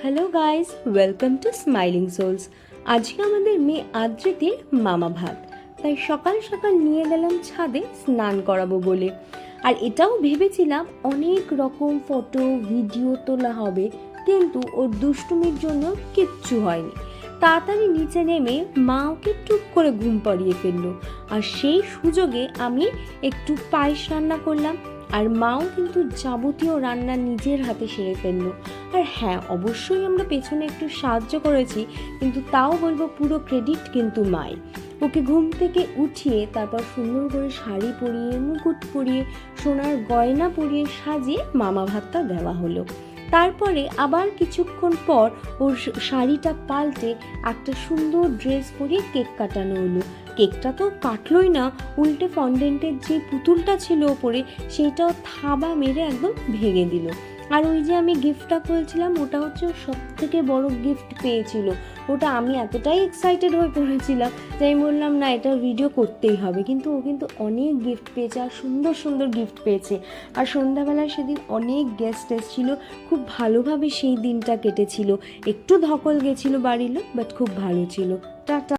Hello guys, welcome to smiling souls. আজকে আমাদের মেয়ে আদ্রিতির মামা ভাত, তাই সকাল সকাল নিয়ে গেলাম ছাদে স্নান করাবো বলে। আর এটাও ভেবেছিলাম অনেক রকম ফটো ভিডিও তোলা হবে, কিন্তু ওর দুষ্টুমির জন্য কিচ্ছু হয়নি। তাড়াতাড়ি নিচে নেমে মা ওকে টুক করে ঘুম পাড়িয়ে ফেললো, আর সেই সুযোগে আমি একটু পায়েস রান্না করলাম। আর মাও কিন্তু যাবতীয় রান্না নিজের হাতে সেরে ফেললো। আর হ্যাঁ, অবশ্যই আমরা পেছনে একটু সাহায্য করেছি, কিন্তু তাও বলবো পুরো ক্রেডিট কিন্তু মায়ের। ওকে ঘুম থেকে উঠিয়ে তারপর সুন্দর করে শাড়ি পরিয়ে, মুকুট পরিয়ে, সোনার গয়না পরিয়ে সাজিয়ে মামা ভাতটা দেওয়া হলো। তারপরে আবার কিছুক্ষণ পর ওর শাড়িটা পাল্টে একটা সুন্দর ড্রেস পরিয়ে কেক কাটানো হলো। কেকটা তো কাটলোই না, উল্টে ফন্ডেন্টের যে পুতুলটা ছিল ওপরে সেইটাও থাবা মেরে একদম ভেঙে দিল। আর ওই যে আমি গিফটটা করেছিলাম, ওটা হচ্ছে সব থেকে বড় গিফট পেয়েছিল। ওটা আমি এতটাই এক্সাইটেড হয়ে পড়েছিলাম যে আমি বললাম না, এটা ভিডিও করতেই হবে। কিন্তু ও কিন্তু অনেক গিফট পেয়েছে, আর সুন্দর সুন্দর গিফট পেয়েছে। আর সন্ধ্যাবেলায় সেদিন অনেক গেস্ট এসেছিল, খুব ভালোভাবে সেই দিনটা কেটেছিল। একটু ধকল গেছিলো বাড়ির লোক, বাট খুব ভালো ছিল। টাটা।